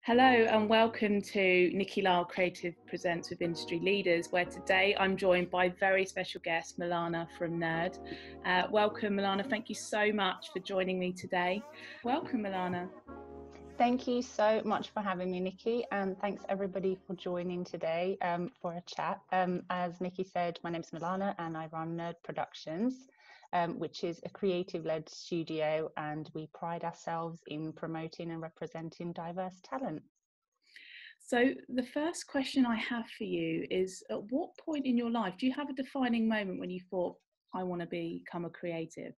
Hello and welcome to Nikky Lyle Creative Presents with Industry Leaders, where today I'm joined by very special guest Milana from Nerd. Welcome Milana, thank you so much for joining me today. Welcome Milana. Thank you so much for having me, Nikki, and thanks everybody for joining today for a chat. As Nikki said, my name's Milana and I run Nerd Productions, which is a creative-led studio, and we pride ourselves in promoting and representing diverse talent. So the first question I have for you is, at what point in your life do you have a defining moment when you thought, I want to become a creative?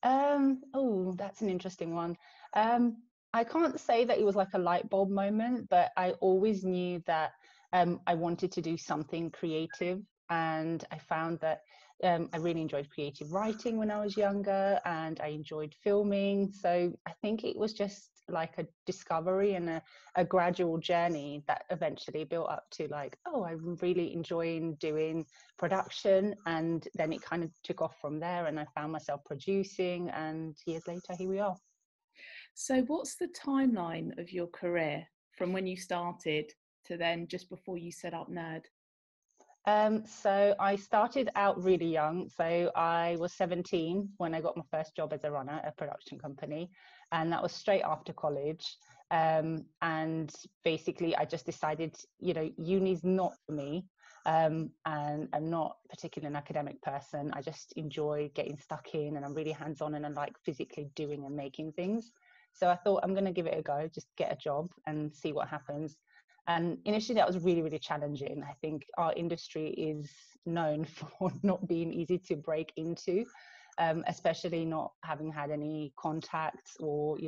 Oh, that's an interesting one. I can't say that it was like a light bulb moment, but I always knew that I wanted to do something creative. And I found that I really enjoyed creative writing when I was younger, and I enjoyed filming. So I think it was just like a discovery and a gradual journey that eventually built up to like, oh, I'm really enjoying doing production. And then it kind of took off from there, and I found myself producing, and years later, here we are. So what's the timeline of your career from when you started to then just before you set up Nerd? So I started out really young. So I was 17 when I got my first job as a runner at a production company, and that was straight after college. And basically, I just decided, uni's not for me. And I'm not particularly an academic person. I just enjoy getting stuck in, and I'm really hands-on, and I like physically doing and making things. So I thought I'm going to give it a go, just get a job and see what happens. And initially that was really, really challenging. I think our industry is known for not being easy to break into, especially not having had any contacts or,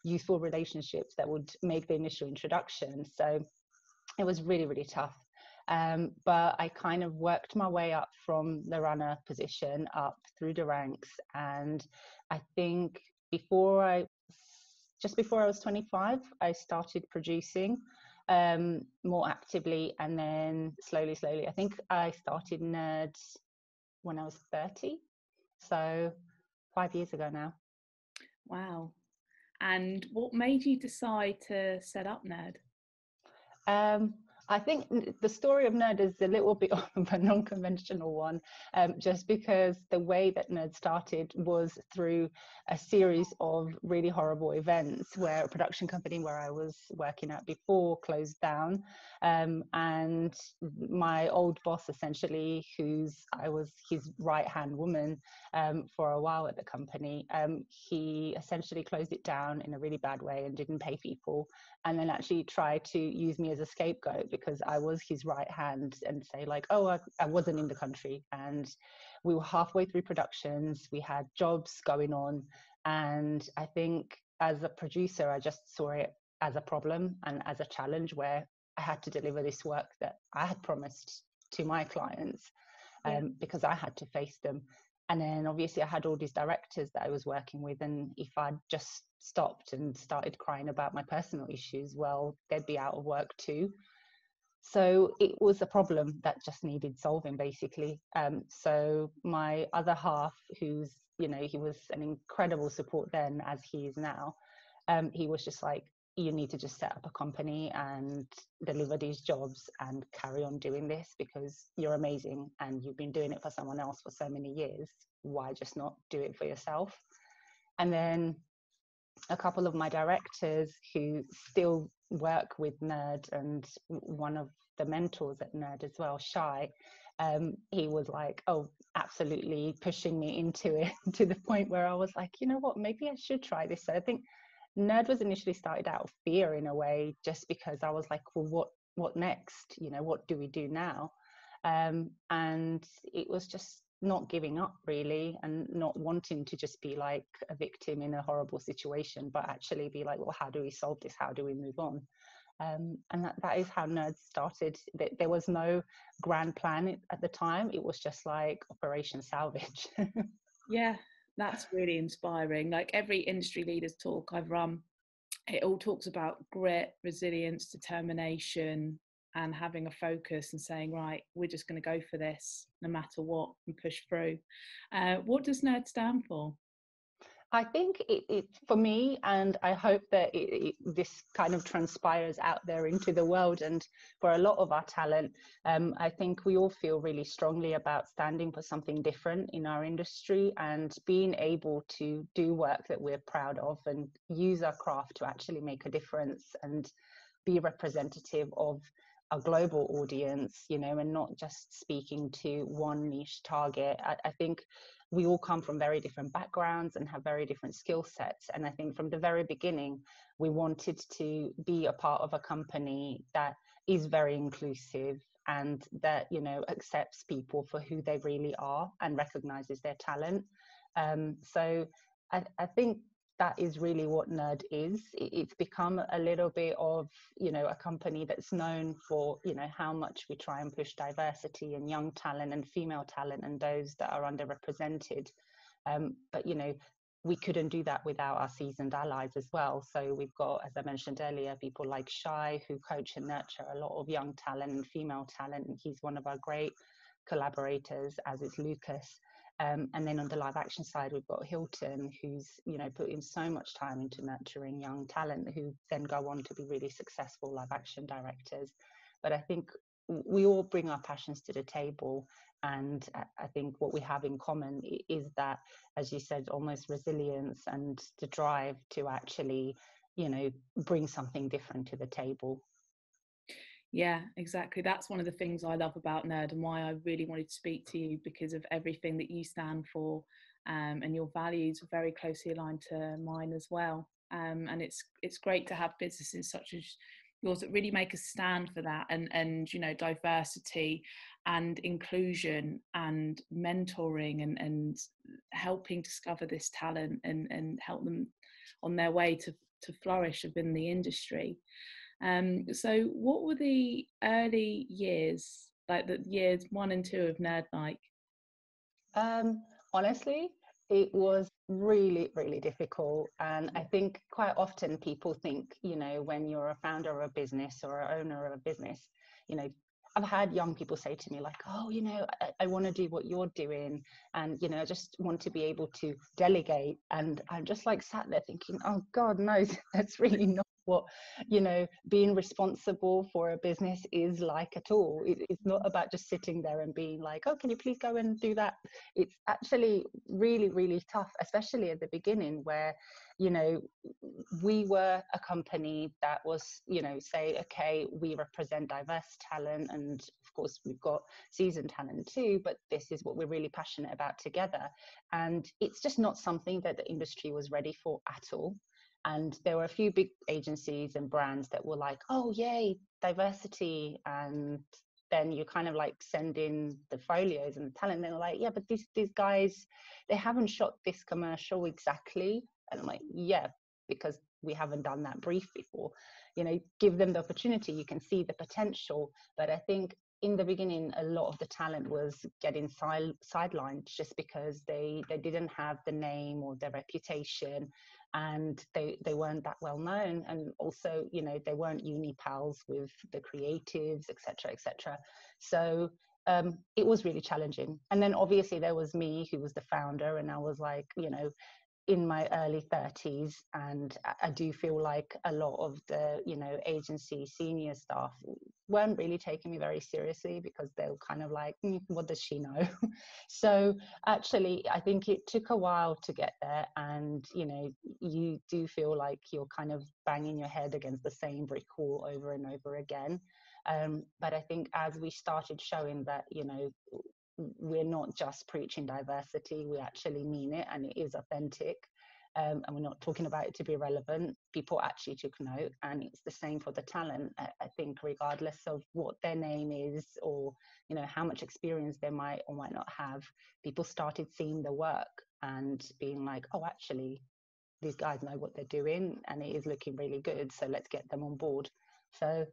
useful relationships that would make the initial introduction. So it was really, really tough. But I kind of worked my way up from the runner position up through the ranks. And I think just before I was 25, I started producing more actively, and then slowly, I think I started Nerd when I was 30, so 5 years ago now. Wow. And what made you decide to set up Nerd? I think the story of Nerd is a little bit of a non-conventional one, just because the way that Nerd started was through a series of really horrible events where a production company where I was working at before closed down. And my old boss, essentially, I was his right-hand woman for a while at the company, he essentially closed it down in a really bad way and didn't pay people, and then actually tried to use me as a scapegoat because I was his right hand, and say like, oh, I wasn't in the country, and we were halfway through productions, we had jobs going on, and I think as a producer I just saw it as a problem and as a challenge where I had to deliver this work that I had promised to my clients, because I had to face them. And then obviously I had all these directors that I was working with, and if I'd just stopped and started crying about my personal issues, well, they'd be out of work too. So it was a problem that just needed solving, basically. So my other half, who's, he was an incredible support then, as he is now, he was just like, you need to just set up a company and deliver these jobs and carry on doing this because you're amazing and you've been doing it for someone else for so many years. Why just not do it for yourself? And then a couple of my directors who still work with Nerd, and one of the mentors at Nerd as well, Shy, he was like, oh, absolutely pushing me into it to the point where I was like, you know what, maybe I should try this. So I think Nerd was initially started out of fear in a way, just because I was like, well, what next? What do we do now? And it was just not giving up really, and not wanting to just be like a victim in a horrible situation, but actually be like, well, how do we solve this? How do we move on? And that is how Nerd started. There was no grand plan at the time. It was just like Operation Salvage. Yeah, that's really inspiring. Like every industry leaders talk I've run, it all talks about grit, resilience, determination, and having a focus and saying, right, we're just going to go for this no matter what and push through. What does Nerd stand for? I think it for me, and I hope that this kind of transpires out there into the world. And for a lot of our talent, I think we all feel really strongly about standing for something different in our industry and being able to do work that we're proud of and use our craft to actually make a difference and be representative of a global audience, you know, and not just speaking to one niche target. I think we all come from very different backgrounds and have very different skill sets. And I think from the very beginning, we wanted to be a part of a company that is very inclusive and that, you know, accepts people for who they really are and recognizes their talent. So I think that is really what Nerd is. It's become a little bit of, you know, a company that's known for, you know, how much we try and push diversity and young talent and female talent and those that are underrepresented. But, you know, we couldn't do that without our seasoned allies as well. So we've got, as I mentioned earlier, people like Shai, who coach and nurture a lot of young talent and female talent. And he's one of our great collaborators, as is Lucas. And then on the live action side, we've got Hilton, who's, you know, put in so much time into nurturing young talent who then go on to be really successful live action directors. But I think we all bring our passions to the table. And I think what we have in common is that, as you said, almost resilience and the drive to actually, you know, bring something different to the table. Yeah, exactly. That's one of the things I love about Nerd and why I really wanted to speak to you, because of everything that you stand for, and your values are very closely aligned to mine as well. And it's great to have businesses such as yours that really make a stand for that, and you know, diversity and inclusion and mentoring and helping discover this talent and help them on their way to flourish within the industry. So what were the early years, like the years 1 and 2 of Nerd like? Honestly, it was really, really difficult. And I think quite often people think, you know, when you're a founder of a business or an owner of a business, you know, I've had young people say to me like, oh, you know, I want to do what you're doing. And, you know, I just want to be able to delegate. And I'm just like sat there thinking, oh, God, no, that's really not what, you know, being responsible for a business is like at all. It's not about just sitting there and being like, oh, can you please go and do that? It's actually really, really tough, especially at the beginning where, you know, we were a company that was, you know, say, okay, we represent diverse talent and of course we've got seasoned talent too, but this is what we're really passionate about together. And it's just not something that the industry was ready for at all. And there were a few big agencies and brands that were like, oh, yay, diversity. And then you kind of like send in the folios and the talent. And they're like, yeah, but these guys, they haven't shot this commercial exactly. And I'm like, yeah, because we haven't done that brief before. You know, give them the opportunity, you can see the potential. But I think in the beginning, a lot of the talent was getting sidelined just because they didn't have the name or the reputation, and they weren't that well known, and also, you know, they weren't uni pals with the creatives, etc., etc. So it was really challenging. And then obviously there was me, who was the founder, and I was like, you know, in my early 30s, and I do feel like a lot of the, you know, agency senior staff weren't really taking me very seriously because they were kind of like, what does she know? So actually I think it took a while to get there, and you know, you do feel like you're kind of banging your head against the same brick wall over and over again. But I think as we started showing that, you know, we're not just preaching diversity, we actually mean it and it is authentic, and we're not talking about it to be relevant, people actually took note. And it's the same for the talent. I think regardless of what their name is, or you know, how much experience they might or might not have, people started seeing the work and being like, oh, actually these guys know what they're doing and it is looking really good, so let's get them on board. So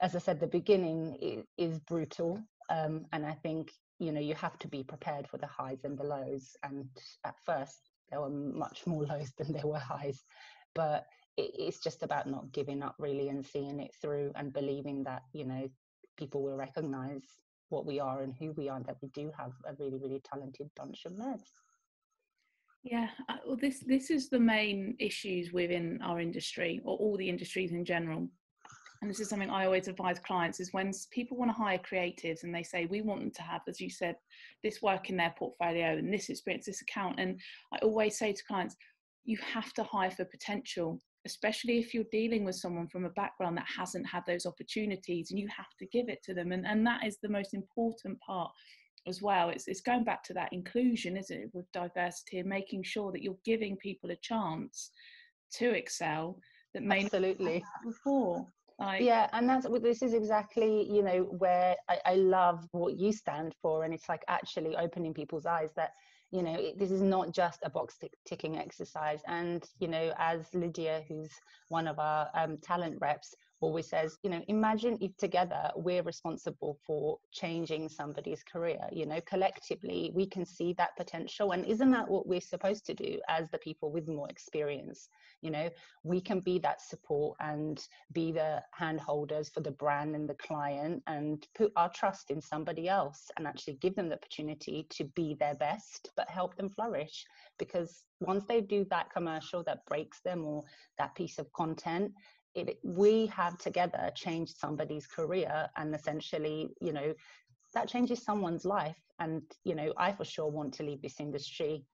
as I said, the beginning is brutal, and I think, you know, you have to be prepared for the highs and the lows. And at first there were much more lows than there were highs, but it's just about not giving up really and seeing it through and believing that, you know, people will recognize what we are and who we are, that we do have a really, really talented bunch of nerds. Yeah, well, this is the main issues within our industry, or all the industries in general. And this is something I always advise clients, is when people want to hire creatives and they say, we want them to have, as you said, this work in their portfolio and this experience, this account. And I always say to clients, you have to hire for potential, especially if you're dealing with someone from a background that hasn't had those opportunities, and you have to give it to them. And that is the most important part as well. It's going back to that inclusion, isn't it, with diversity, and making sure that you're giving people a chance to excel that may not have had Absolutely. that before. Yeah, and this is exactly, you know, where I love what you stand for, and it's like actually opening people's eyes that, you know, this is not just a box ticking exercise. And, you know, as Lydia, who's one of our talent reps, always says, you know, imagine if together we're responsible for changing somebody's career. You know, collectively we can see that potential, and isn't that what we're supposed to do as the people with more experience? You know, we can be that support and be the hand holders for the brand and the client, and put our trust in somebody else and actually give them the opportunity to be their best, but help them flourish. Because once they do that commercial that breaks them, or that piece of content, we have together changed somebody's career, and essentially, you know, that changes someone's life. And, you know, I for sure want to leave this industry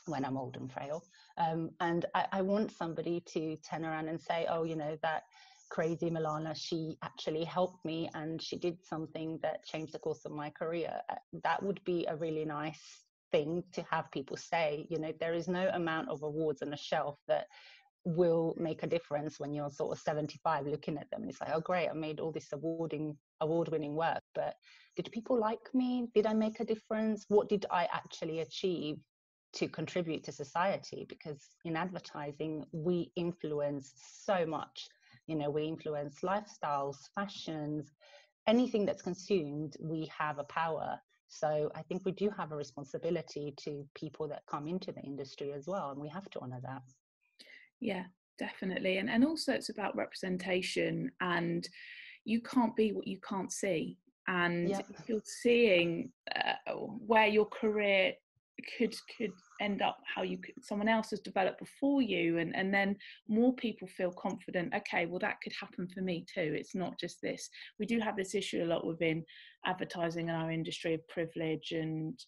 when I'm old and frail. And I want somebody to turn around and say, oh, you know, that crazy Milana, she actually helped me and she did something that changed the course of my career. That would be a really nice thing to have people say. You know, there is no amount of awards on a shelf that will make a difference when you're sort of 75 looking at them, and it's like, oh great, I made all this award-winning work, but did people like me? Did I make a difference? What did I actually achieve to contribute to society? Because in advertising we influence so much. You know, we influence lifestyles, fashions, anything that's consumed, we have a power. So I think we do have a responsibility to people that come into the industry as well, and we have to honor that. Yeah, definitely. And also it's about representation, and you can't be what you can't see. And Yep. if you're seeing where your career could end up, how someone else has developed before you, and then more people feel confident, okay, well that could happen for me too. It's not just this. We do have this issue a lot within advertising in our industry of privilege, and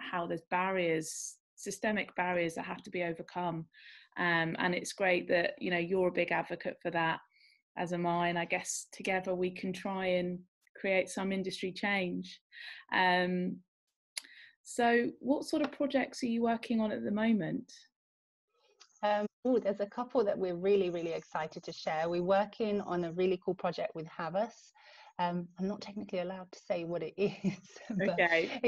how there's barriers, systemic barriers that have to be overcome. And it's great that, you know, you're a big advocate for that, as am I, and I guess together we can try and create some industry change. So what sort of projects are you working on at the moment? There's a couple that we're really, really excited to share. We're working on a really cool project with Havas. I'm not technically allowed to say what it is, but Okay.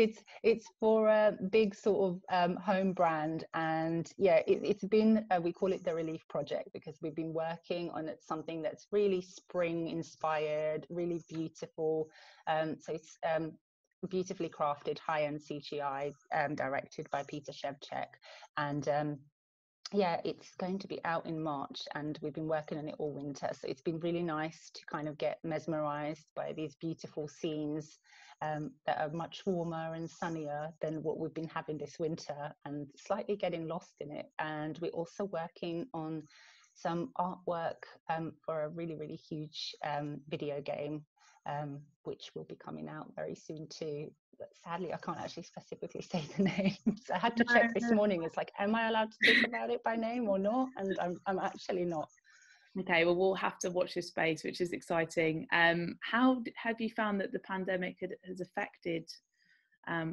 it's for a big sort of home brand. And yeah, it's been, we call it the Relief Project, because we've been working on something that's really spring inspired, really beautiful. So it's beautifully crafted, high-end CGI, directed by Peter Shevchek. And yeah, it's going to be out in March, and we've been working on it all winter. So it's been really nice to kind of get mesmerized by these beautiful scenes that are much warmer and sunnier than what we've been having this winter, and slightly getting lost in it. And we're also working on some artwork for a really, really huge video game, which will be coming out very soon too. But sadly, I can't actually specifically say the names. I had to check this morning. It's like, am I allowed to talk about it by name or not? And I'm actually not. Okay, well, we'll have to watch this space, which is exciting. How have you found that the pandemic has affected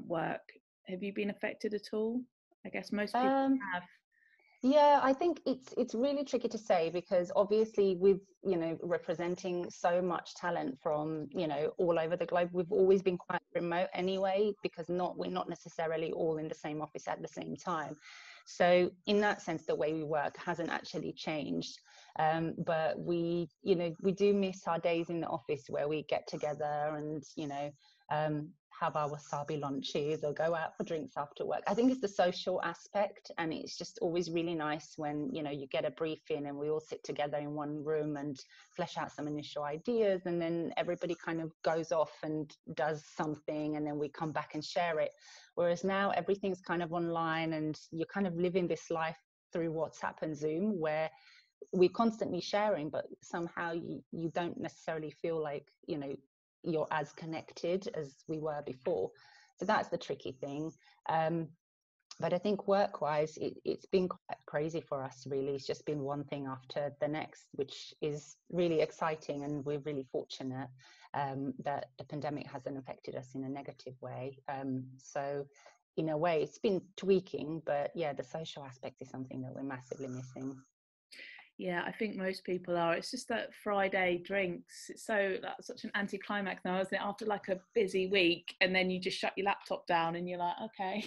work? Have you been affected at all? I guess most people have. Yeah, I think it's really tricky to say, because obviously with, you know, representing so much talent from, you know, all over the globe, we've always been quite remote anyway, because we're not necessarily all in the same office at the same time. So in that sense, the way we work hasn't actually changed. But we, you know, we do miss our days in the office where we get together and, you know, have our wasabi lunches or go out for drinks after work. I think it's the social aspect, and it's just always really nice when, you know, you get a briefing and we all sit together in one room and flesh out some initial ideas, and then everybody kind of goes off and does something, and then we come back and share it. Whereas now everything's kind of online, and you're kind of living this life through WhatsApp and Zoom, where we're constantly sharing, but somehow you don't necessarily feel like, you know, you're as connected as we were before. So that's the tricky thing. But I think work-wise, it's been quite crazy for us, really. It's just been one thing after the next, which is really exciting, and we're really fortunate that the pandemic hasn't affected us in a negative way. So in a way, it's been tweaking, but yeah, the social aspect is something that we're massively missing. Yeah, I think most people are. It's just that Friday drinks. It's that's such an anticlimax now, isn't it? After like a busy week, and then you just shut your laptop down, and you're like, okay.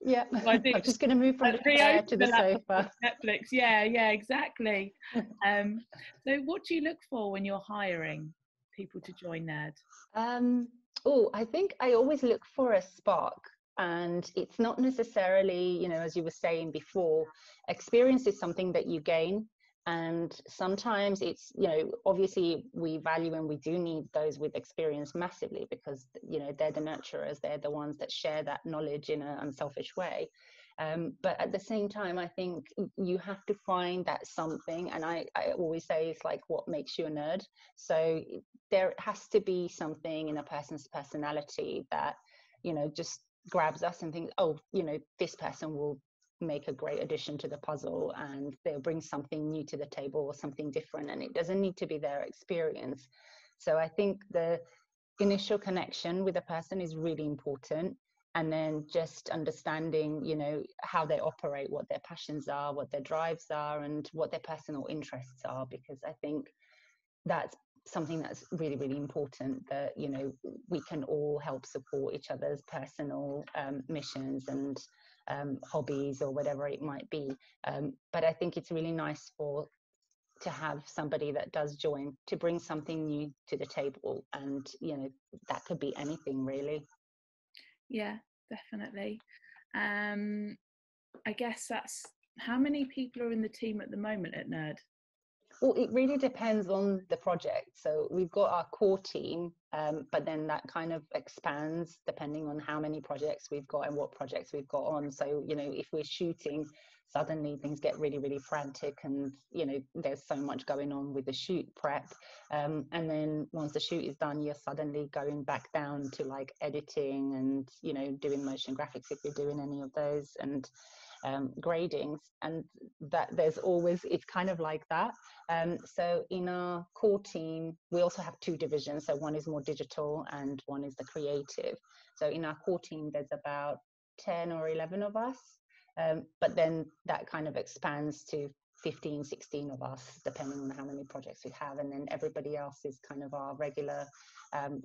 Yeah, I'm just going to move from the chair to the sofa. Netflix. Yeah, exactly. So, what do you look for when you're hiring people to join Nerd? I think I always look for a spark. And it's not necessarily, you know, as you were saying before, experience is something that you gain. And sometimes it's, you know, obviously we value and we do need those with experience massively, because, you know, they're the nurturers, they're the ones that share that knowledge in an unselfish way. But at the same time, I think you have to find that something. And I always say it's like what makes you a nerd. So there has to be something in a person's personality that, you know, just grabs us and thinks, oh, you know, this person will make a great addition to the puzzle, and they'll bring something new to the table or something different, and it doesn't need to be their experience. So I think the initial connection with a person is really important, and then just understanding, you know, how they operate, what their passions are, what their drives are, and what their personal interests are, because I think that's something that's really, really important, that, you know, we can all help support each other's personal missions and hobbies or whatever it might be. But I think it's really nice to have somebody that does join to bring something new to the table, and, you know, that could be anything really. Yeah, definitely. I guess that's, how many people are in the team at the moment at Nerd? Well, it really depends on the project. So we've got our core team, but then that kind of expands depending on how many projects we've got and what projects we've got on. So, you know, if we're shooting, suddenly things get really, really frantic, and, you know, there's so much going on with the shoot prep. And then once the shoot is done, you're suddenly going back down to like editing and, you know, doing motion graphics if you're doing any of those, and gradings, and that there's always, it's kind of like that. So in our core team, we also have two divisions. So one is more digital and one is the creative. So in our core team, there's about 10 or 11 of us. But then that kind of expands to 15, 16 of us, depending on how many projects we have. And then everybody else is kind of our regular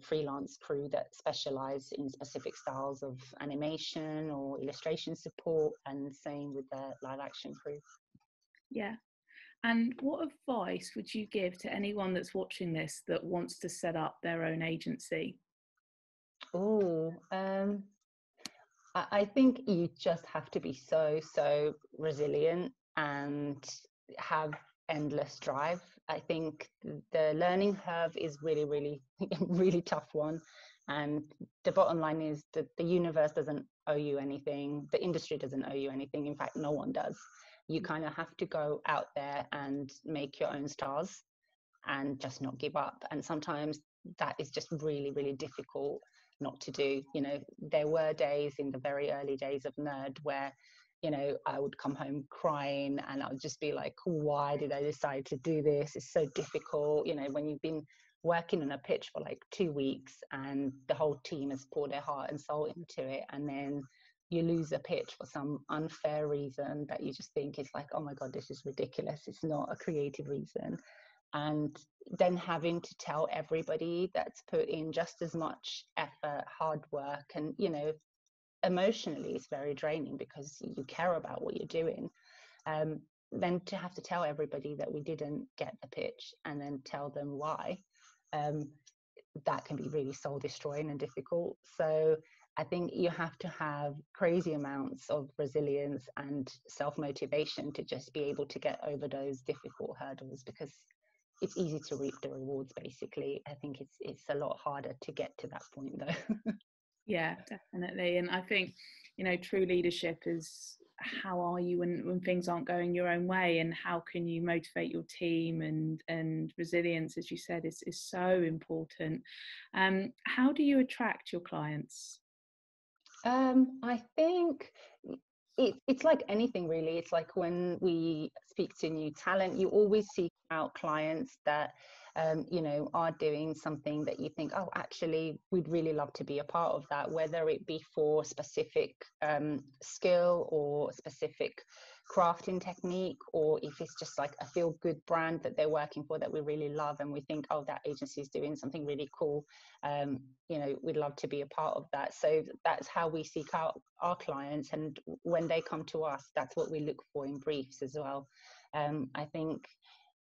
freelance crew that specialize in specific styles of animation or illustration support, and same with the live action crew. Yeah. And what advice would you give to anyone that's watching this that wants to set up their own agency? I think you just have to be so resilient and have endless drive. I think the learning curve is really, really, really tough one. And the bottom line is that the universe doesn't owe you anything. The industry doesn't owe you anything. In fact, no one does. You kind of have to go out there and make your own stars and just not give up. And sometimes that is just really, really difficult not to do. You know, there were days in the very early days of Nerd where, you know, I would come home crying, and I would just be like, why did I decide to do this? It's so difficult. You know, when you've been working on a pitch for like 2 weeks and the whole team has poured their heart and soul into it, and then you lose a pitch for some unfair reason that you just think it's like, oh my God, this is ridiculous. It's not a creative reason. And then having to tell everybody that's put in just as much effort, hard work, and, you know, emotionally it's very draining because you care about what you're doing. Then to have to tell everybody that we didn't get the pitch and then tell them why, that can be really soul destroying and difficult. So I think you have to have crazy amounts of resilience and self-motivation to just be able to get over those difficult hurdles, because it's easy to reap the rewards, basically. I think it's a lot harder to get to that point, though. Yeah, definitely. And I think, true leadership is, how are you when things aren't going your own way, and how can you motivate your team, and resilience, as you said, is so important. How do you attract your clients? I think it's like anything, really. It's like when we speak to new talent, you always seek out clients that are doing something that you think, oh, actually, we'd really love to be a part of that, whether it be for specific skill or specific crafting technique, or if it's just like a feel good brand that they're working for that we really love, and we think, oh, that agency is doing something really cool. We'd love to be a part of that. So that's how we seek out our clients, and when they come to us, that's what we look for in briefs as well. I think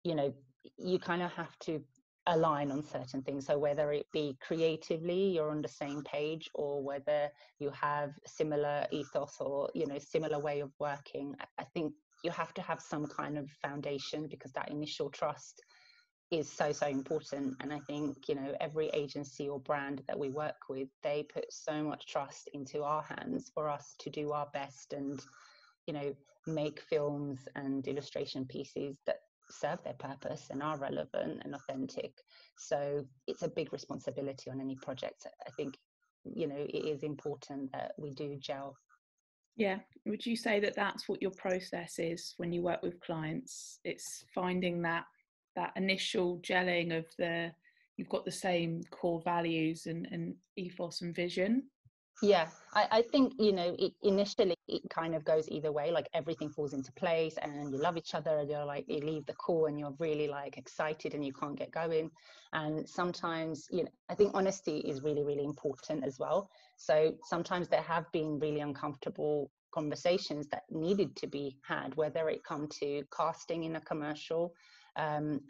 you kind of have to align on certain things. So whether it be creatively, you're on the same page, or whether you have similar ethos or similar way of working, I think you have to have some kind of foundation, because that initial trust is so important. And I think every agency or brand that we work with, they put so much trust into our hands for us to do our best and make films and illustration pieces that serve their purpose and are relevant and authentic. So it's a big responsibility on any project. I think it is important that we do gel. Yeah. Would you say that that's what your process is when you work with clients? It's finding that initial gelling of you've got the same core values and ethos and vision? Yeah, I think, initially it kind of goes either way, like everything falls into place and you love each other and you're like, you leave the call and you're really like excited and you can't get going. And sometimes, I think honesty is really, really important as well. So sometimes there have been really uncomfortable conversations that needed to be had, whether it come to casting in a commercial, and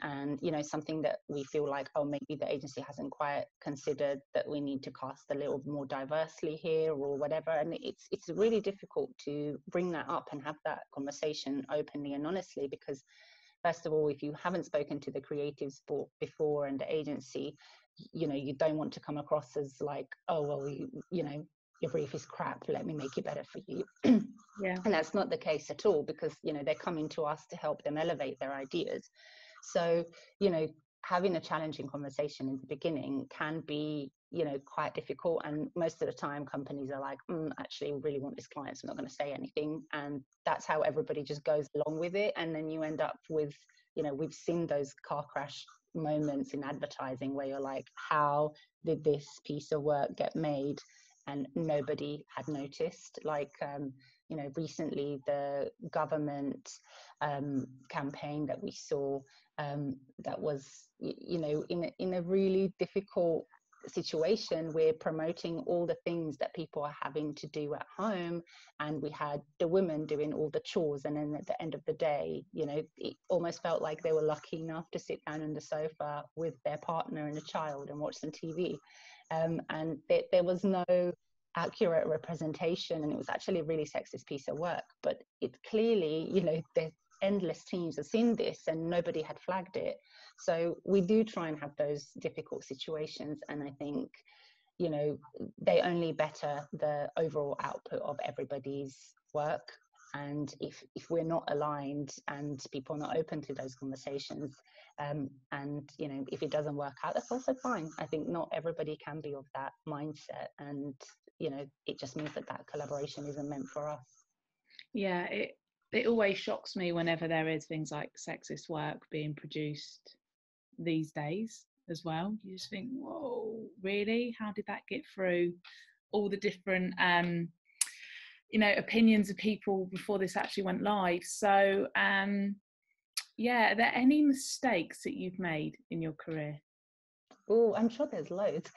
something that we feel like, oh, maybe the agency hasn't quite considered that we need to cast a little more diversely here or whatever. And it's really difficult to bring that up and have that conversation openly and honestly, because first of all, if you haven't spoken to the creatives before and the agency, you don't want to come across as like, oh, well, your brief is crap, let me make it better for you. Yeah. And that's not the case at all, because they're coming to us to help them elevate their ideas. So having a challenging conversation in the beginning can be quite difficult, and most of the time companies are like, actually, we really want this client, so I'm not going to say anything. And that's how everybody just goes along with it, and then you end up with we've seen those car crash moments in advertising where you're like, how did this piece of work get made and nobody had noticed? Like recently the government campaign that we saw, that was in a really difficult situation. We're promoting all the things that people are having to do at home, and we had the women doing all the chores, and then at the end of the day, it almost felt like they were lucky enough to sit down on the sofa with their partner and a child and watch some TV, and there was no accurate representation, and it was actually a really sexist piece of work. But it clearly, the endless teams have seen this and nobody had flagged it. So we do try and have those difficult situations, and I think they only better the overall output of everybody's work. And if we're not aligned and people are not open to those conversations, and if it doesn't work out, that's also fine. I think not everybody can be of that mindset, and it just means that collaboration isn't meant for us. Yeah, it always shocks me whenever there is things like sexist work being produced these days as well. You just think, whoa, really? How did that get through all the different opinions of people before this actually went live? So yeah, are there any mistakes that you've made in your career? Oh, I'm sure there's loads.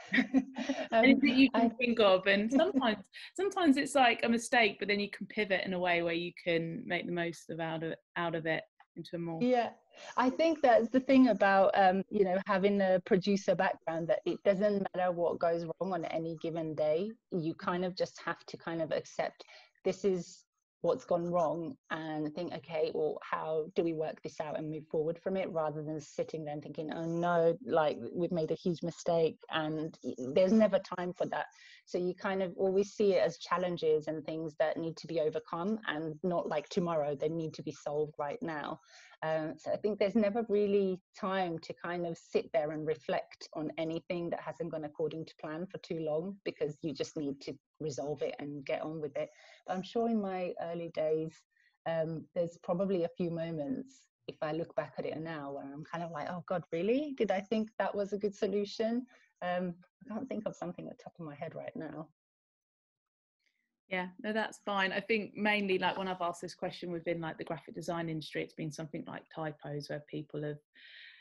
Anything you can think of, and sometimes it's like a mistake, but then you can pivot in a way where you can make the most out of it into a more. Yeah, I think that's the thing about, you know, having a producer background, that it doesn't matter what goes wrong on any given day. You kind of just have to kind of accept this is what's gone wrong and think, okay, well, how do we work this out and move forward from it, rather than sitting there and thinking, oh no, like we've made a huge mistake. And there's never time for that. So you kind of always see it as challenges and things that need to be overcome, and not like tomorrow, they need to be solved right now. So I think there's never really time to kind of sit there and reflect on anything that hasn't gone according to plan for too long, because you just need to resolve it and get on with it. But I'm sure in my early days, there's probably a few moments, if I look back at it now, where I'm kind of like, oh God, really? Did I think that was a good solution? I can't think of something at the top of my head right now. Yeah, no, that's fine. I think mainly, like, when I've asked this question within like the graphic design industry, it's been something like typos, where people have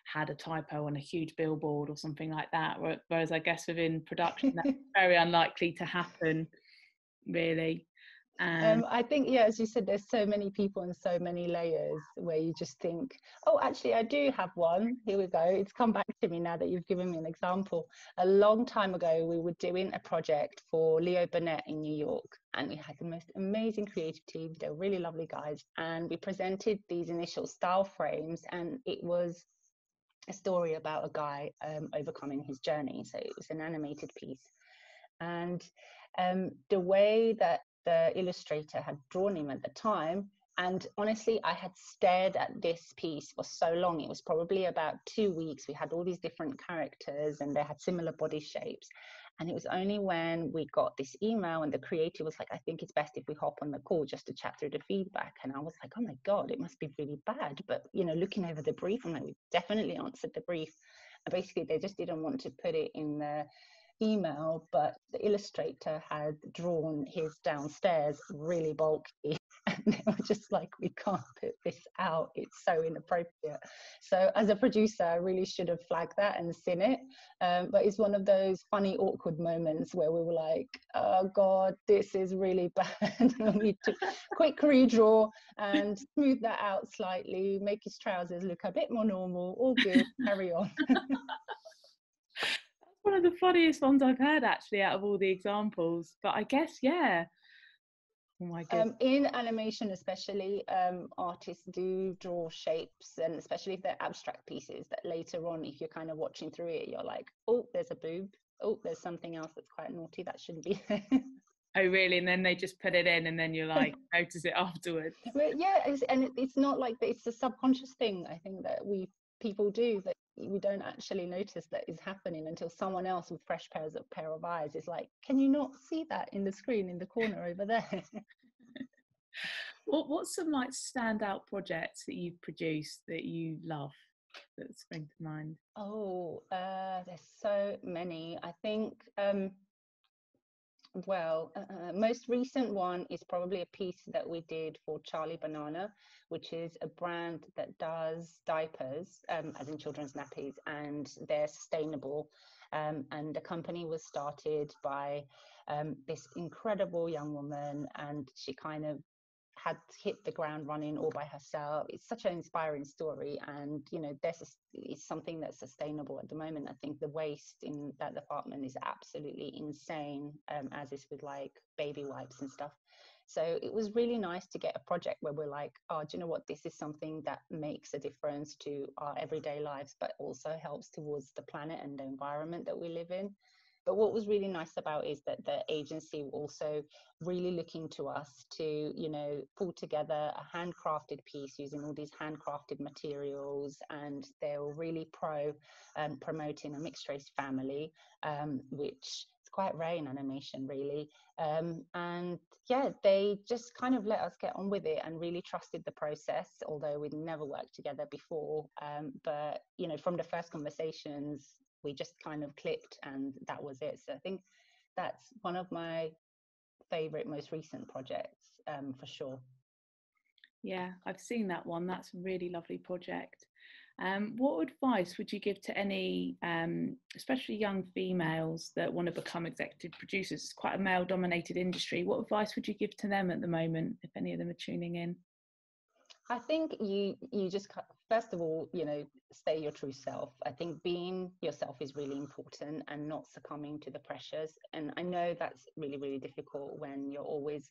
had a typo on a huge billboard or something like that. Whereas I guess within production, that's very unlikely to happen, really. I think, yeah, as you said, there's so many people and so many layers where you just think, oh, actually, I do have one. Here we go. It's come back to me now that you've given me an example. A long time ago, we were doing a project for Leo Burnett in New York, and we had the most amazing creative team. They were really lovely guys. And we presented these initial style frames, and it was a story about a guy overcoming his journey. So it was an animated piece. And the way that the illustrator had drawn him at the time, and honestly, I had stared at this piece for so long. It was probably about 2 weeks. We had all these different characters and they had similar body shapes. And it was only when we got this email and the creator was like, I think it's best if we hop on the call just to chat through the feedback. And I was like, oh my God, it must be really bad. But, you know, looking over the brief, I'm like, we definitely answered the brief. And basically, they just didn't want to put it in the email, but the illustrator had drawn his downstairs really bulky, and they were just like, we can't put this out, it's so inappropriate. So as a producer, I really should have flagged that and seen it, but it's one of those funny awkward moments where we were like, oh God, this is really bad. We need to quick redraw and smooth that out slightly, make his trousers look a bit more normal, all good, carry on. One of the funniest ones I've heard, actually, out of all the examples. But I guess, yeah. Oh my goodness. In animation especially, artists do draw shapes, and especially if they're abstract pieces, that later on, if you're kind of watching through it, you're like, oh, there's a boob. Oh, there's something else that's quite naughty, that shouldn't be there. Oh, really? And then they just put it in and then you're like, notice it afterwards. But yeah, it's not like that, it's a subconscious thing, I think, that people do, that we don't actually notice that is happening until someone else with fresh pair of eyes is like, can you not see that in the screen in the corner over there? What's some like standout projects that you've produced that you love that spring to mind? Oh, there's so many. I think most recent one is probably a piece that we did for Charlie Banana, which is a brand that does diapers, as in children's nappies, and they're sustainable. And the company was started by this incredible young woman, and she kind of had hit the ground running all by herself. It's such an inspiring story, and you know, it's something that's sustainable at the moment. I think the waste in that department is absolutely insane, as is with like baby wipes and stuff. So it was really nice to get a project where we're like, oh, do you know what, this is something that makes a difference to our everyday lives, but also helps towards the planet and the environment that we live in. But what was really nice about it is that the agency were also really looking to us to, you know, pull together a handcrafted piece using all these handcrafted materials, and they were really promoting a mixed race family, which is quite rare in animation, really. And yeah, they just kind of let us get on with it and really trusted the process, although we'd never worked together before. But, you know, from the first conversations, we just kind of clicked, and that was it. So I think that's one of my favorite, most recent projects, for sure. Yeah, I've seen that one. That's a really lovely project. What advice would you give to any, especially young females that want to become executive producers? It's quite a male-dominated industry. What advice would you give to them at the moment, if any of them are tuning in? I think you just first of all, stay your true self. I think being yourself is really important and not succumbing to the pressures. And I know that's really, really difficult when you're always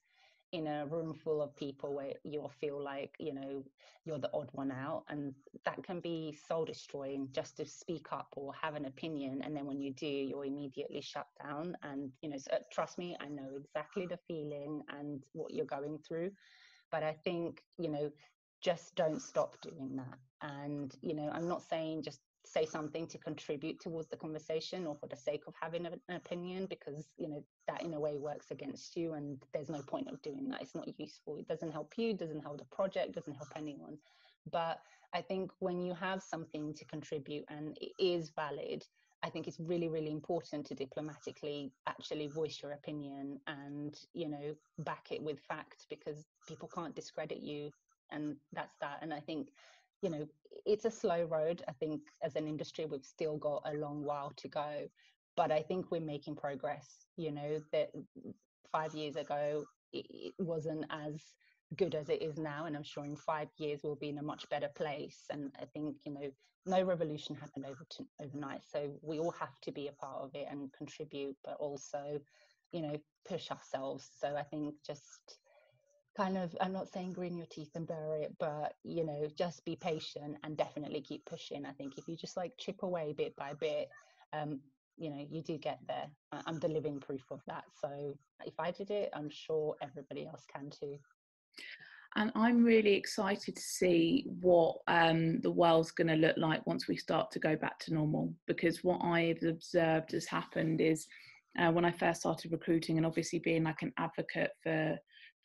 in a room full of people where you feel like, you're the odd one out, and that can be soul destroying just to speak up or have an opinion. And then when you do, you're immediately shut down. And, so trust me, I know exactly the feeling and what you're going through. But I think, just don't stop doing that. And, I'm not saying just say something to contribute towards the conversation or for the sake of having an opinion, because, that in a way works against you. And there's no point of doing that. It's not useful. It doesn't help you, doesn't help the project, doesn't help anyone. But I think when you have something to contribute and it is valid, I think it's really, really important to diplomatically actually voice your opinion and, back it with facts, because people can't discredit you. And that's that. And I think, it's a slow road. I think as an industry, we've still got a long while to go. But I think we're making progress. That 5 years ago, it wasn't as good as it is now. And I'm sure in 5 years, we'll be in a much better place. And I think, no revolution happened overnight. So we all have to be a part of it and contribute, but also, push ourselves. So I think just kind of, I'm not saying grin your teeth and bear it, but, just be patient and definitely keep pushing. I think if you just like chip away bit by bit, you do get there. I'm the living proof of that. So if I did it, I'm sure everybody else can too. And I'm really excited to see what the world's going to look like once we start to go back to normal. Because what I've observed has happened is when I first started recruiting and obviously being like an advocate for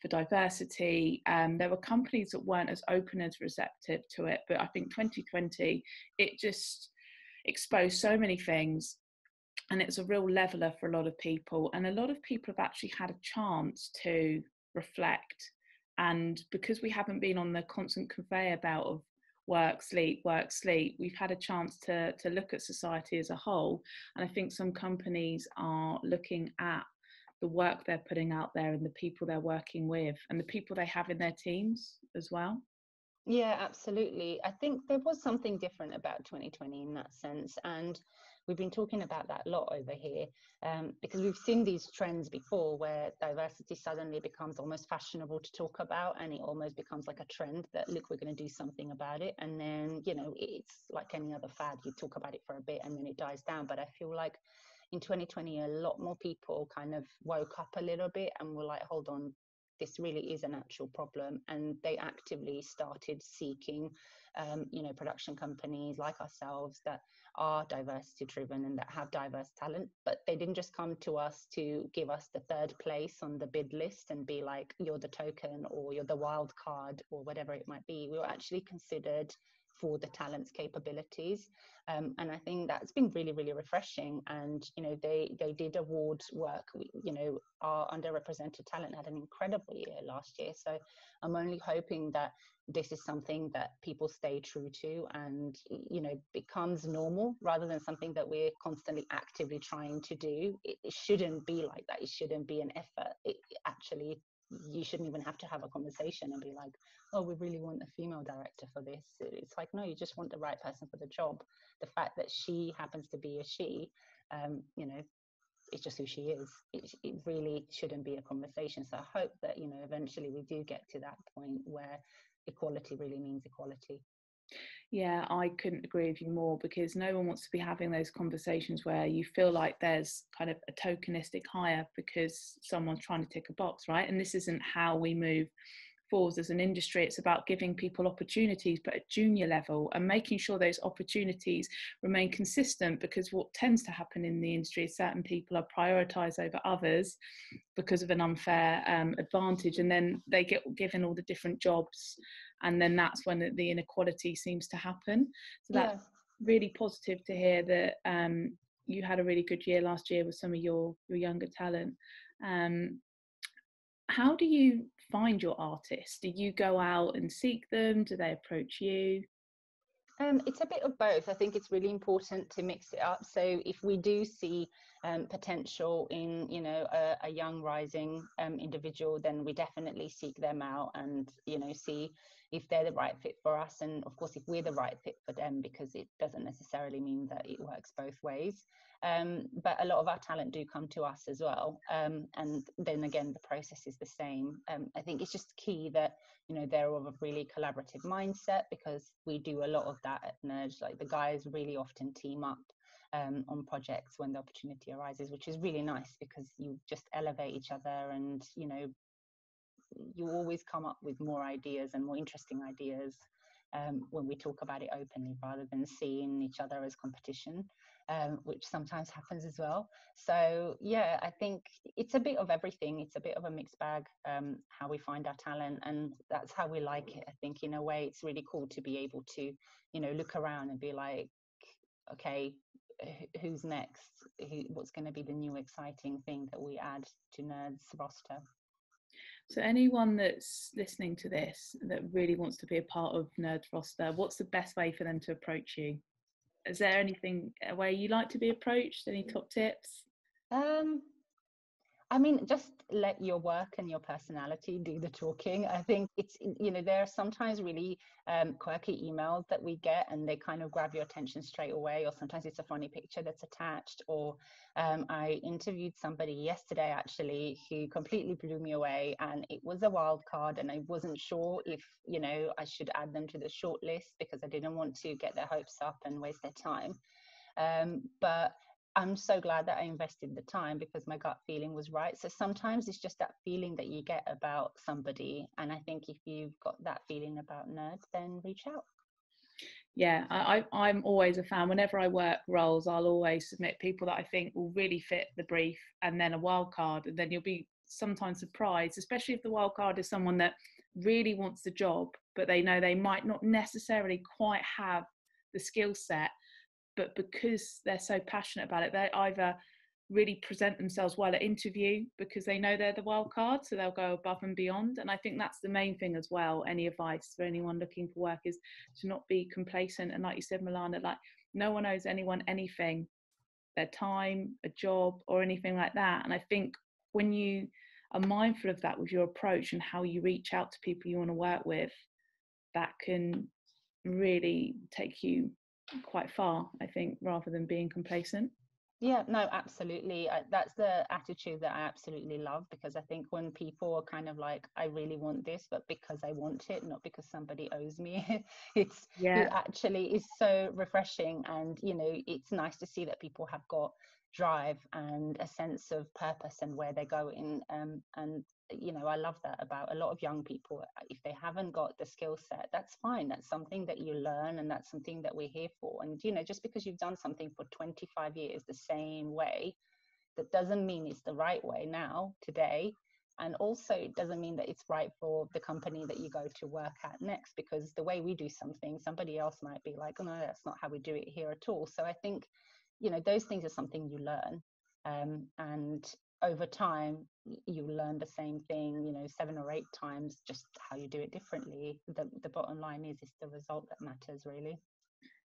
diversity, there were companies that weren't as open as receptive to it. But I think 2020, it just exposed so many things. And it's a real leveler for a lot of people. And a lot of people have actually had a chance to reflect. And because we haven't been on the constant conveyor belt of work, sleep, we've had a chance to look at society as a whole. And I think some companies are looking at the work they're putting out there and the people they're working with and the people they have in their teams as well. Yeah, absolutely. I think there was something different about 2020 in that sense. And we've been talking about that a lot over here, because we've seen these trends before where diversity suddenly becomes almost fashionable to talk about, and it almost becomes like a trend that, look, we're going to do something about it. And then, it's like any other fad. You talk about it for a bit and then it dies down. But I feel like in 2020, a lot more people kind of woke up a little bit and were like, hold on, this really is an actual problem. And they actively started seeking, production companies like ourselves that are diversity driven and that have diverse talent. But they didn't just come to us to give us the third place on the bid list and be like, you're the token or you're the wild card or whatever it might be. We were actually considered for the talent's capabilities. And I think that's been really, really refreshing. And, they did award work. Our underrepresented talent had an incredible year last year. So I'm only hoping that this is something that people stay true to and, becomes normal rather than something that we're constantly actively trying to do. It shouldn't be like that. It shouldn't be an effort. Actually, you shouldn't even have to have a conversation and be like, oh, we really want a female director for this. It's like, no, you just want the right person for the job. The fact that she happens to be a she, it's just who she is. It really shouldn't be a conversation. So I hope that, eventually we do get to that point where equality really means equality. Yeah, I couldn't agree with you more, because no one wants to be having those conversations where you feel like there's kind of a tokenistic hire because someone's trying to tick a box, right? And this isn't how we move forwards as an industry. It's about giving people opportunities, but at junior level, and making sure those opportunities remain consistent, because what tends to happen in the industry is certain people are prioritised over others because of an unfair advantage, and then they get given all the different jobs, and then that's when the inequality seems to happen. So that's really positive to hear that you had a really good year last year with some of your younger talent. How do you find your artists? Do you go out and seek them? Do they approach you? It's a bit of both. I think it's really important to mix it up. So if we do see potential in, a young rising individual, then we definitely seek them out and, see if they're the right fit for us, and of course if we're the right fit for them, because it doesn't necessarily mean that it works both ways. But a lot of our talent do come to us as well, and then again the process is the same. I think it's just key that, you know, they're of a really collaborative mindset, because we do a lot of that at Nerd. Like, the guys really often team up on projects when the opportunity arises, which is really nice, because you just elevate each other, and you know, you always come up with more ideas and more interesting ideas when we talk about it openly, rather than seeing each other as competition, which sometimes happens as well. So yeah, I think it's a bit of everything. It's a bit of a mixed bag, how we find our talent, and that's how we like it. I think in a way it's really cool to be able to, you know, look around and be like, okay, who's next? What's going to be the new exciting thing that we add to Nerd's roster? So anyone that's listening to this that really wants to be a part of Nerd's roster, what's the best way for them to approach you? Is there anything, a way you like to be approached? Any top tips? I mean, just let your work and your personality do the talking. I think it's, you know, there are sometimes really quirky emails that we get, and they kind of grab your attention straight away, or sometimes it's a funny picture that's attached. Or I interviewed somebody yesterday actually who completely blew me away, and it was a wild card, and I wasn't sure if, you know, I should add them to the short list, because I didn't want to get their hopes up and waste their time. But I'm so glad that I invested the time, because my gut feeling was right. So sometimes it's just that feeling that you get about somebody. And I think if you've got that feeling about Nerds, then reach out. Yeah, I'm always a fan. Whenever I work roles, I'll always submit people that I think will really fit the brief, and then a wild card. And then you'll be sometimes surprised, especially if the wild card is someone that really wants the job, but they know they might not necessarily quite have the skill set. But because they're so passionate about it, they either really present themselves well at interview, because they know they're the wild card, so they'll go above and beyond. And I think that's the main thing as well. Any advice for anyone looking for work is to not be complacent. And like you said, Milana, like, no one owes anyone anything, their time, a job, or anything like that. And I think when you are mindful of that with your approach and how you reach out to people you want to work with, that can really take you quite far, I think, rather than being complacent. Yeah, no, absolutely. That's the attitude that I absolutely love, because I think when people are kind of like, I really want this, but because I want it, not because somebody owes me, it actually is so refreshing. And, you know, it's nice to see that people have got drive and a sense of purpose and where they're going. And you know, I love that about a lot of young people. If they haven't got the skill set, that's fine. That's something that you learn, and that's something that we're here for. And, you know, just because you've done something for 25 years the same way, that doesn't mean it's the right way now, today. And also, it doesn't mean that it's right for the company that you go to work at next, because the way we do something, somebody else might be like, oh no, that's not how we do it here at all. So I think, you know, those things are something you learn. And over time, you learn the same thing, you know, 7 or 8 times, just how you do it differently. The bottom line is it's the result that matters, really.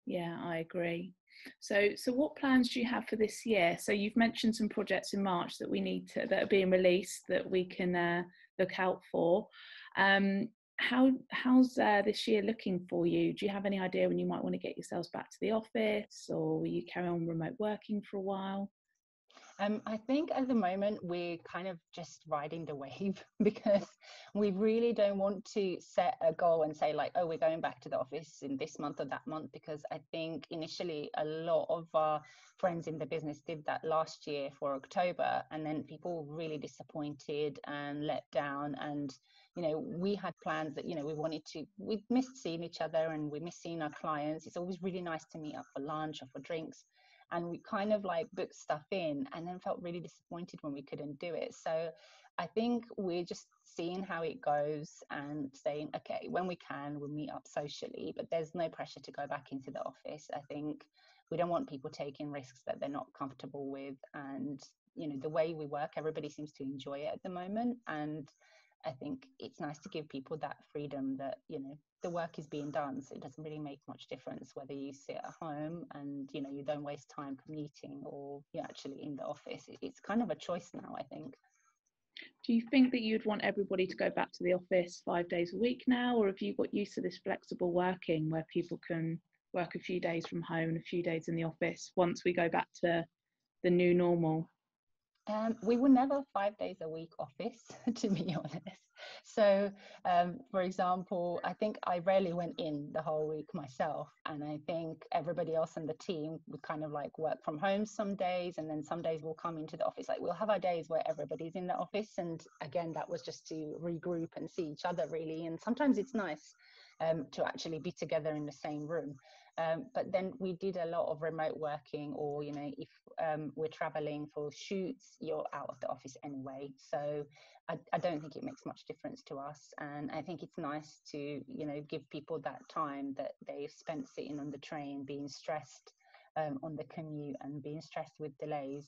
Yeah, I agree. So what plans do you have for this year? So you've mentioned some projects in March that we need to, that are being released, that we can look out for. How's this year looking for you? Do you have any idea when you might want to get yourselves back to the office, or will you carry on remote working for a while? I think at the moment we're kind of just riding the wave, because we really don't want to set a goal and say like, oh, we're going back to the office in this month or that month, because I think initially a lot of our friends in the business did that last year for October, and then people were really disappointed and let down. And you know, we had plans that, you know, we missed seeing each other, and we missed seeing our clients. It's always really nice to meet up for lunch or for drinks. And we kind of like booked stuff in, and then felt really disappointed when we couldn't do it. So I think we're just seeing how it goes and saying, okay, when we can, we'll meet up socially, but there's no pressure to go back into the office. I think we don't want people taking risks that they're not comfortable with. And, you know, the way we work, everybody seems to enjoy it at the moment. And I think it's nice to give people that freedom that, you know, the work is being done. So it doesn't really make much difference whether you sit at home and, you know, you don't waste time commuting, or you're actually in the office. It's kind of a choice now, I think. Do you think that you'd want everybody to go back to the office 5 days a week now, or have you got used to this flexible working where people can work a few days from home and a few days in the office once we go back to the new normal? We were never 5 days a week office, to be honest. So, for example, I think I rarely went in the whole week myself. And I think everybody else in the team would kind of like work from home some days. And then some days we'll come into the office. Like we'll have our days where everybody's in the office. And again, that was just to regroup and see each other really. And sometimes it's nice to actually be together in the same room. But then we did a lot of remote working, or, you know, if we're traveling for shoots, you're out of the office anyway. So I don't think it makes much difference to us. And I think it's nice to, you know, give people that time that they've spent sitting on the train, being stressed on the commute and being stressed with delays,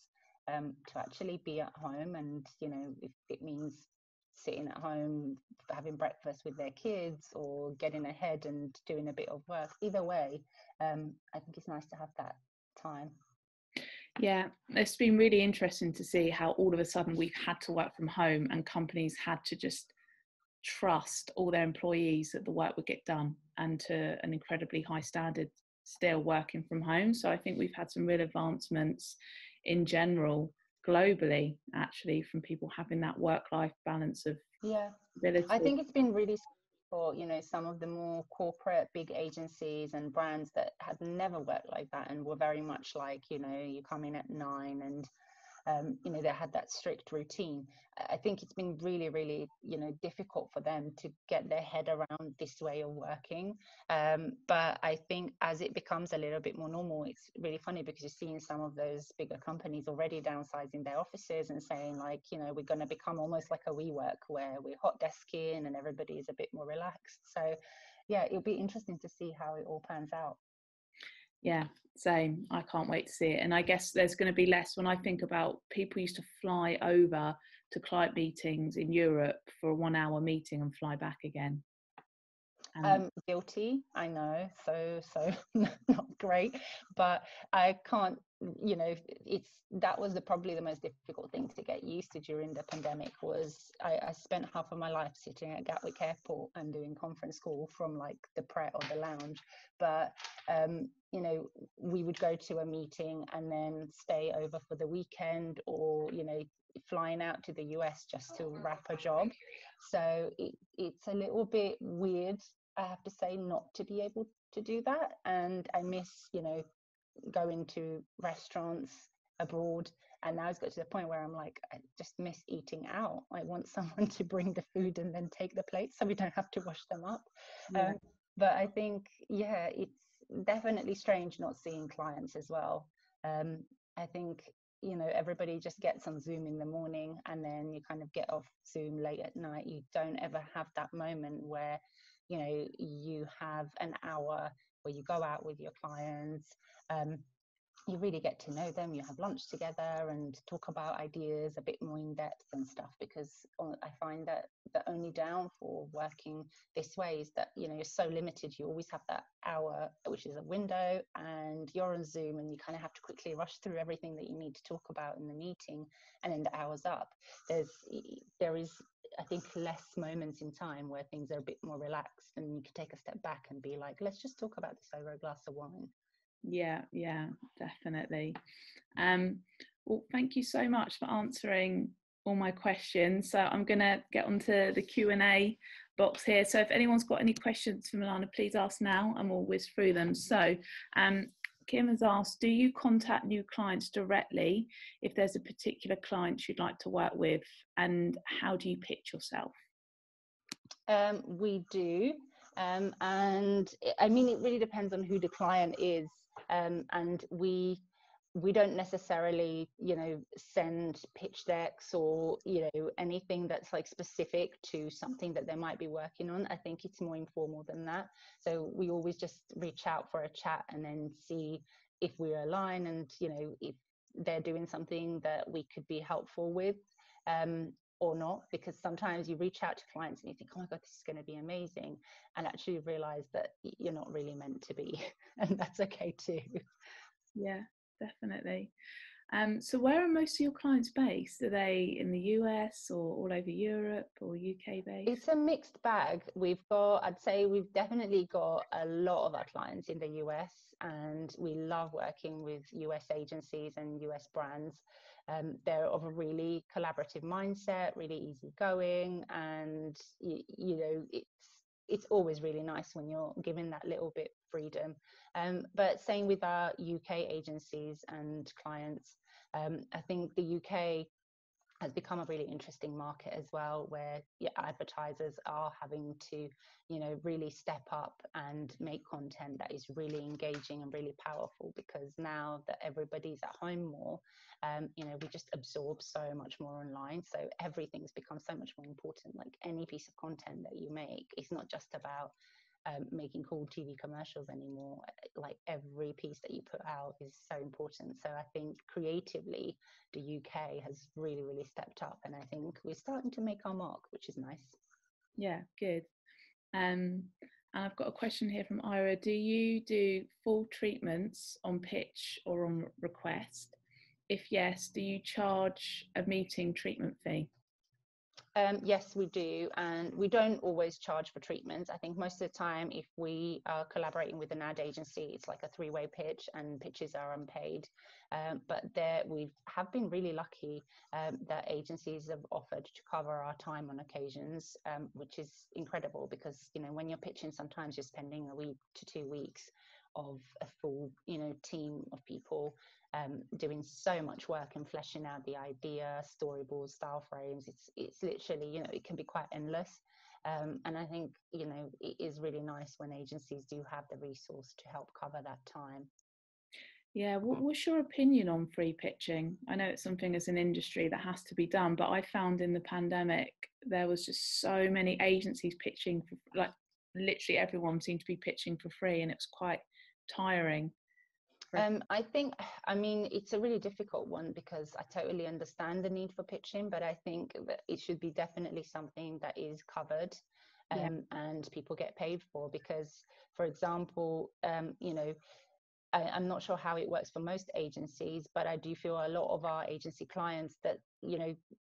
to actually be at home. And, you know, if it means sitting at home having breakfast with their kids or getting ahead and doing a bit of work, either way, I think it's nice to have that time. Yeah, it's been really interesting to see how all of a sudden we've had to work from home and companies had to just trust all their employees that the work would get done, and to an incredibly high standard still working from home. So I think we've had some real advancements in general globally, actually, from people having that work-life balance of ability. I think it's been really for, you know, some of the more corporate big agencies and brands that had never worked like that and were very much like, you know, you come in at 9 and you know, they had that strict routine. I think it's been really, really, you know, difficult for them to get their head around this way of working. But I think as it becomes a little bit more normal, it's really funny because you're seeing some of those bigger companies already downsizing their offices and saying like, you know, we're going to become almost like a WeWork where we're hot desking and everybody is a bit more relaxed. So yeah, it'll be interesting to see how it all pans out. Yeah, same. I can't wait to see it. And I guess there's going to be less, when I think about people used to fly over to client meetings in Europe for a 1 hour meeting and fly back again. Guilty, I know, so not great, but I can't, you know, that was probably the most difficult thing to get used to during the pandemic. Was I spent half of my life sitting at Gatwick Airport and doing conference call from like the Pret or the lounge, but you know, we would go to a meeting and then stay over for the weekend, or, you know, flying out to the US just to wrap a job. So it's a little bit weird, I have to say, not to be able to do that. And I miss, you know, going to restaurants abroad. And now it's got to the point where I'm like, I just miss eating out. I want someone to bring the food and then take the plates so we don't have to wash them up. Yeah. But I think, yeah, it's definitely strange not seeing clients as well. I think, you know, everybody just gets on Zoom in the morning and then you kind of get off Zoom late at night. You don't ever have that moment where, you know, you have an hour where you go out with your clients. You really get to know them, you have lunch together and talk about ideas a bit more in depth and stuff, because I find that the only down for working this way is that, you know, you're so limited. You always have that hour, which is a window, and you're on Zoom and you kind of have to quickly rush through everything that you need to talk about in the meeting, and then the hour's up. There is, I think, less moments in time where things are a bit more relaxed and you can take a step back and be like, let's just talk about this over a glass of wine. Yeah, definitely. Well, thank you so much for answering all my questions. So I'm going to get onto the Q&A box here. So if anyone's got any questions for Milana, please ask now and we'll whiz through them. So Kim has asked, do you contact new clients directly if there's a particular client you'd like to work with, and how do you pitch yourself? We do. And I mean, it really depends on who the client is. And we don't necessarily, you know, send pitch decks or, you know, anything that's like specific to something that they might be working on. I think it's more informal than that. So we always just reach out for a chat and then see if we're aligned and, you know, if they're doing something that we could be helpful with. Or not, because sometimes you reach out to clients and you think, oh my God, this is going to be amazing, and actually realize that you're not really meant to be, and that's okay too. Yeah, definitely. So where are most of your clients based? Are they in the US or all over Europe or UK based? It's a mixed bag. I'd say we've definitely got a lot of our clients in the US, and we love working with US agencies and US brands. They're of a really collaborative mindset, really easygoing, and it's always really nice when you're given that little bit freedom. But same with our UK agencies and clients. I think the UK has become a really interesting market as well, where advertisers are having to, really step up and make content that is really engaging and really powerful, because now that everybody's at home more, we just absorb so much more online. So everything's become so much more important. Like, any piece of content that you make, it's not just about making cool TV commercials anymore. Like, every piece that you put out is so important. So I think creatively, the UK has really, really stepped up, and I think we're starting to make our mark, which is nice. Yeah, good. And I've got a question here from Ira. Do you do full treatments on pitch or on request? If yes, do you charge a meeting treatment fee? Yes, we do, and we don't always charge for treatments. I think most of the time, if we are collaborating with an ad agency, it's like a three-way pitch, and pitches are unpaid. But we have been really lucky that agencies have offered to cover our time on occasions, which is incredible, because when you're pitching, sometimes you're spending a week to 2 weeks of a full team of people doing so much work and fleshing out the idea, storyboards, style frames. It's literally, it can be quite endless. And I think, it is really nice when agencies do have the resource to help cover that time. Yeah, what's your opinion on free pitching? I know it's something as an industry that has to be done, but I found in the pandemic there was just so many agencies pitching for, like, literally everyone seemed to be pitching for free, and it was quite tiring. I mean, it's a really difficult one, because I totally understand the need for pitching, but I think that it should be definitely something that is covered and people get paid for. Because, for example, I'm not sure how it works for most agencies, but I do feel a lot of our agency clients that,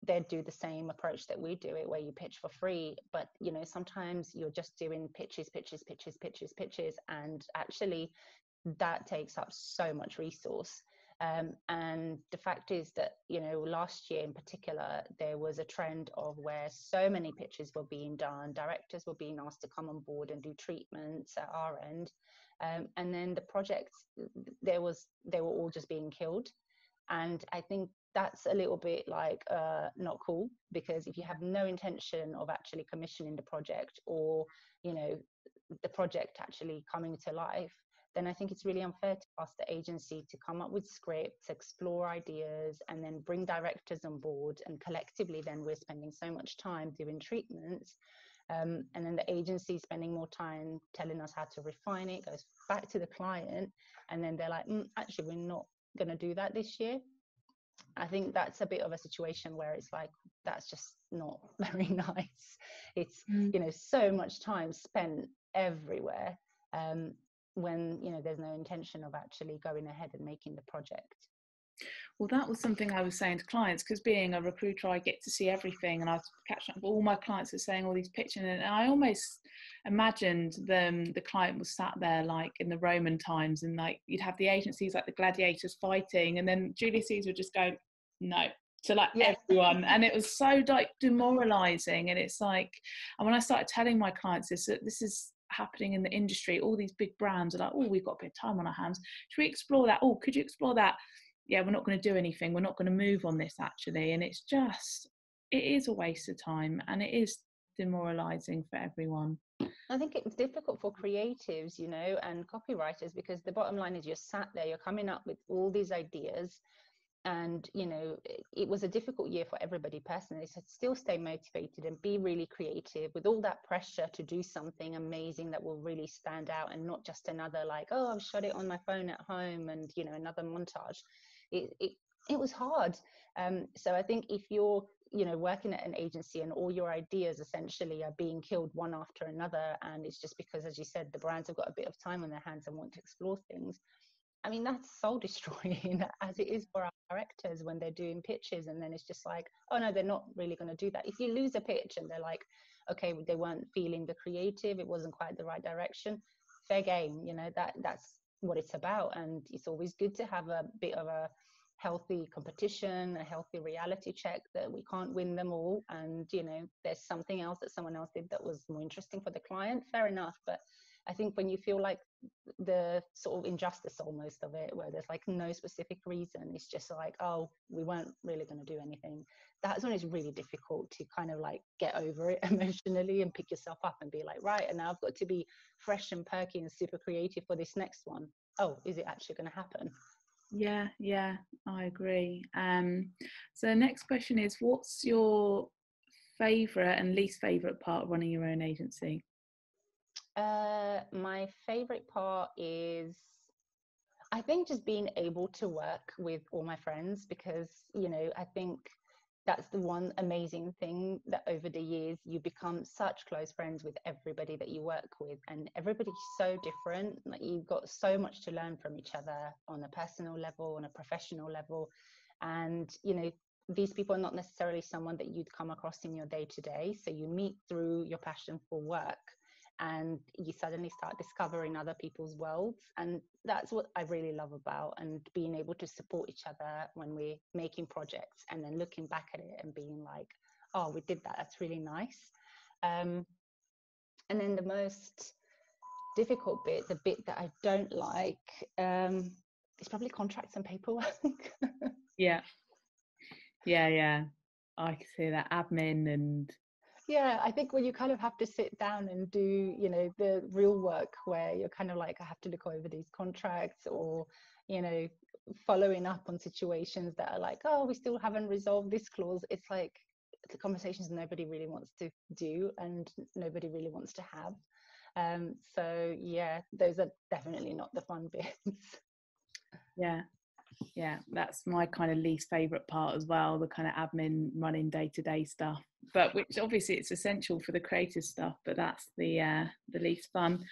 they do the same approach that we do it, where you pitch for free. But, sometimes you're just doing pitches, and actually that takes up so much resource. And the fact is that, last year in particular, there was a trend of where so many pitches were being done, directors were being asked to come on board and do treatments at our end. And then the projects, they were all just being killed. And I think that's a little bit like not cool, because if you have no intention of actually commissioning the project, or, the project actually coming to life, then I think it's really unfair to ask the agency to come up with scripts, explore ideas, and then bring directors on board. And collectively, then we're spending so much time doing treatments. And then the agency spending more time telling us how to refine it, goes back to the client, and then they're like, actually, we're not going to do that this year. I think that's a bit of a situation where it's like, that's just not very nice. It's, so much time spent everywhere. When there's no intention of actually going ahead and making the project. Well, that was something I was saying to clients, because being a recruiter, I get to see everything, and I was catching up with all my clients are saying all these pitching, and I almost imagined the client was sat there like in the Roman times, and like you'd have the agencies like the gladiators fighting, and then Julius Caesar would just go no to like everyone, and it was so like demoralizing. And it's like, and when I started telling my clients this is happening in the industry, all these big brands are like, oh, we've got a bit of time on our hands, should we explore that? Oh, could you explore that? Yeah, we're not going to do anything, we're not going to move on this actually. And it's just, it is a waste of time, and it is demoralizing for everyone. I think it's difficult for creatives, and copywriters, because the bottom line is you're sat there, you're coming up with all these ideas, and it was a difficult year for everybody personally. So still stay motivated and be really creative with all that pressure to do something amazing that will really stand out, and not just another like, oh, I've shot it on my phone at home, and another montage. It was hard. So I think if you're working at an agency and all your ideas essentially are being killed one after another, and it's just because, as you said, the brands have got a bit of time on their hands and want to explore things, I mean, that's soul destroying as it is for our directors when they're doing pitches, and then it's just like, oh no, they're not really going to do that. If you lose a pitch and they're like, okay, they weren't feeling the creative, it wasn't quite the right direction, fair game, you know, that's what it's about. And it's always good to have a bit of a healthy competition, a healthy reality check that we can't win them all, and you know, there's something else that someone else did that was more interesting for the client, fair enough. But I think when you feel like the sort of injustice almost of it, where there's like no specific reason, it's just like, oh, we weren't really going to do anything, that's when it's really difficult to kind of like get over it emotionally and pick yourself up and be like, right, and now I've got to be fresh and perky and super creative for this next one. Oh, is it actually going to happen? Yeah, I agree. So the next question is, what's your favourite and least favourite part of running your own agency? My favorite part is, I think, just being able to work with all my friends, because, you know, I think that's the one amazing thing, that over the years you become such close friends with everybody that you work with, and everybody's so different. Like, you've got so much to learn from each other on a personal level, on a professional level. And, you know, these people are not necessarily someone that you'd come across in your day to day. So you meet through your passion for work, and you suddenly start discovering other people's worlds, and that's what I really love about, and being able to support each other when we're making projects, and then looking back at it and being like, oh, we did that, that's really nice. And then the most difficult bit, the bit that I don't like, is probably contracts and paperwork. Yeah, I can see that, admin. And yeah, I think when you kind of have to sit down and do, you know, the real work, where you're kind of like, I have to look over these contracts, or, you know, following up on situations that are like, oh, we still haven't resolved this clause. It's like the conversations nobody really wants to do and nobody really wants to have. So yeah, those are definitely not the fun bits. yeah, that's my kind of least favorite part as well, the kind of admin, running day-to-day stuff, but which obviously it's essential for the creative stuff, but that's the least fun.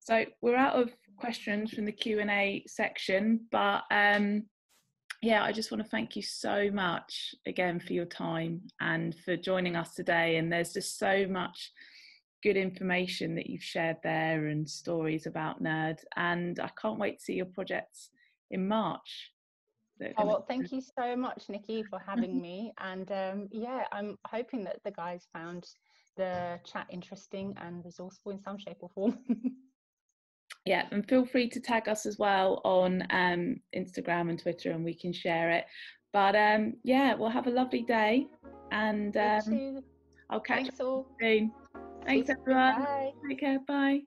So we're out of questions from the Q&A section, but yeah, I just want to thank you so much again for your time and for joining us today. And there's just so much good information that you've shared there, and stories about Nerd, and I can't wait to see your projects in March. Oh, well, thank you so much, Nikki, for having me. And yeah, I'm hoping that the guys found the chat interesting and resourceful in some shape or form. Yeah, and feel free to tag us as well on Instagram and Twitter, and we can share it. But yeah, we'll have a lovely day, and I'll catch Thanks you all. soon. Thanks everyone. Bye. Take care. Bye.